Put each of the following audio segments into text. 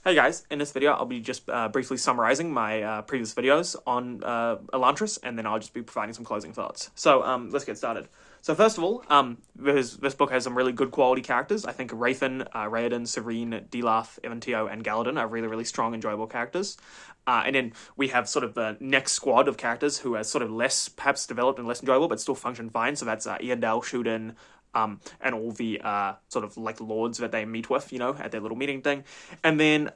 Hey guys, in this video I'll be just briefly summarizing my previous videos on Elantris, and then I'll just be providing some closing thoughts. So let's get started. So first of all, this book has some really good quality characters. I think Wraithen, Raoden, Serene, Dilaf, Eventio, and Galadin are really strong, enjoyable characters. And then we have sort of the next squad of characters who are sort of less, perhaps developed and less enjoyable, but still function fine. So that's Eondel, Shuden, and all the sort of like lords that they meet with, at their little meeting thing. And then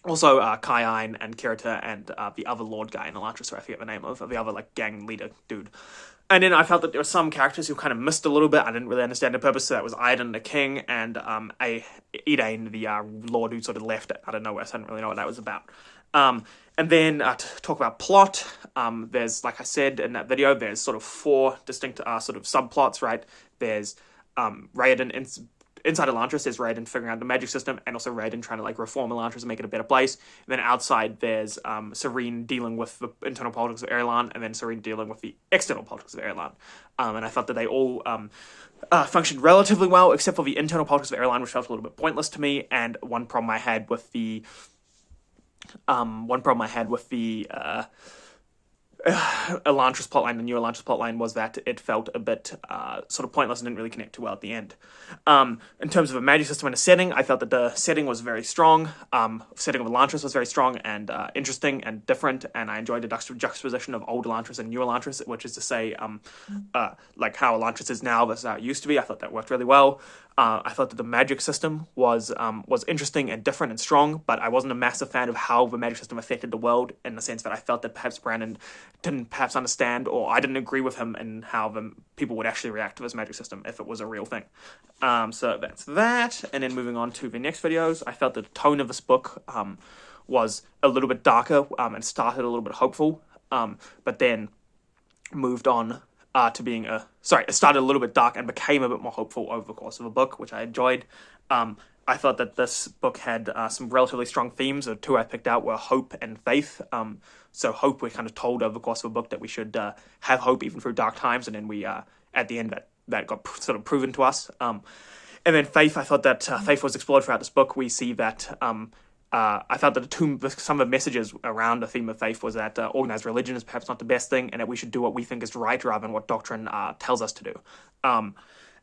also Kai'ine and Kirita and the other lord guy in Elantris, who I forget the name of the other like gang leader dude. And then I felt that there were some characters who kind of missed a little bit. I didn't really understand the purpose. So that was Aiden, the king, and Edain, the lord who sort of left out of nowhere. So I didn't really know what that was about. And then to talk about plot, there's, like I said in that video, there's sort of four distinct sort of subplots, right? There's Raoden inside Elantris, there's Raoden figuring out the magic system, and also Raoden trying to like reform Elantris and make it a better place. And then outside there's Serene dealing with the internal politics of Irulan, and then Serene dealing with the external politics of Irulan. And I thought that they all functioned relatively well, except for the internal politics of Irulan, which felt a little bit pointless to me. And one problem I had with the Elantris plotline, the new Elantris plotline, was that it felt a bit sort of pointless and didn't really connect too well at the end. In terms of a magic system and a setting, I felt that the setting was very strong. Setting of Elantris was very strong and interesting and different, and I enjoyed the juxtaposition of old Elantris and new Elantris, which is to say, like how Elantris is now versus how it used to be. I thought that worked really well. I thought that the magic system was interesting and different and strong, but I wasn't a massive fan of how the magic system affected the world, in the sense that I felt that perhaps Brandon didn't perhaps understand, or I didn't agree with him in how the people would actually react to this magic system if it was a real thing. So that's that. And then moving on to the next videos, I felt the tone of this book was a little bit darker and started a little bit hopeful, but then moved on to being it started a little bit dark and became a bit more hopeful over the course of the book, which I enjoyed. I thought that this book had some relatively strong themes. The two I picked out were hope and faith. So hope, we're kind of told over the course of the book that we should have hope even through dark times, and then we at the end that got sort of proven to us. And then faith, I thought that faith was explored throughout this book. We see that I felt that some of the messages around the theme of faith was that organized religion is perhaps not the best thing, and that we should do what we think is right rather than what doctrine tells us to do.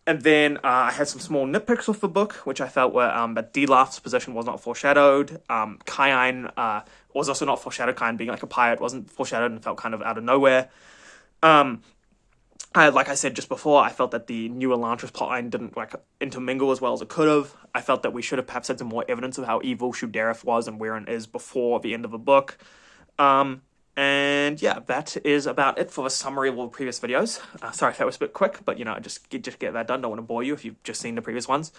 And then I had some small nitpicks with the book, which I felt were that Dilaf's position was not foreshadowed. Kai'ine was also not foreshadowed. Kai'ine being like a pirate wasn't foreshadowed and felt kind of out of nowhere. Like I said just before, I felt that the new Elantris plotline didn't like intermingle as well as it could have. I felt that we should have perhaps had some more evidence of how evil Shudareth was and where it is before the end of the book. And yeah, that is about it for the summary of all the previous videos. Sorry if that was a bit quick, but just get that done. Don't want to bore you if you've just seen the previous ones.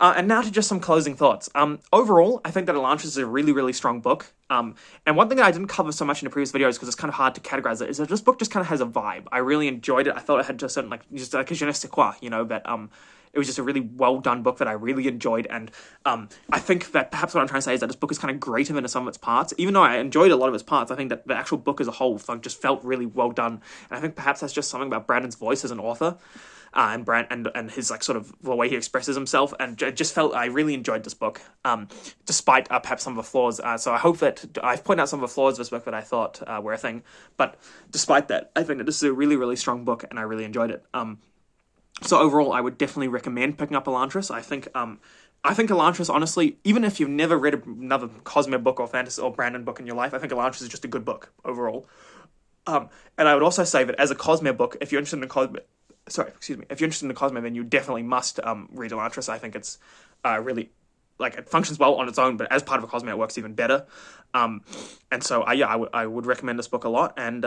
And now to just some closing thoughts. Overall, I think that Elantris is a really strong book. And one thing that I didn't cover so much in the previous videos, because it's kind of hard to categorize it, is that this book just kind of has a vibe. I really enjoyed it. I thought it had just certain, just like a je ne sais quoi, that it was just a really well-done book that I really enjoyed, and I think that perhaps what I'm trying to say is that this book is kind of greater than some of its parts. Even though I enjoyed a lot of its parts, I think that the actual book as a whole just felt really well done, and I think perhaps that's just something about Brandon's voice as an author, and his like sort of the way he expresses himself, and it just felt I really enjoyed this book, despite perhaps some of the flaws. So I hope that I've pointed out some of the flaws of this book that I thought were a thing, but despite that, I think that this is a really strong book, and I really enjoyed it. So overall, I would definitely recommend picking up Elantris. I think Elantris, honestly, even if you've never read another Cosmere book or fantasy or Brandon book in your life, I think Elantris is just a good book overall. And I would also say that as a Cosmere book, if you're interested in if you're interested in the Cosmere, then you definitely must read Elantris. I think it's really, like, it functions well on its own, but as part of a Cosmere, it works even better. And so I would recommend this book a lot, and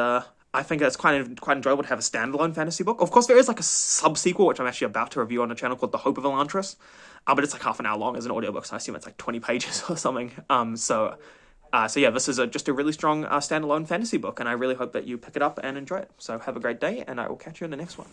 I think it's quite enjoyable to have a standalone fantasy book. Of course, there is like a sub-sequel, which I'm actually about to review on the channel, called The Hope of Elantris. But it's like half an hour long as an audiobook, so I assume it's like 20 pages or something. So yeah, this is just a really strong standalone fantasy book, and I really hope that you pick it up and enjoy it. So have a great day, and I will catch you in the next one.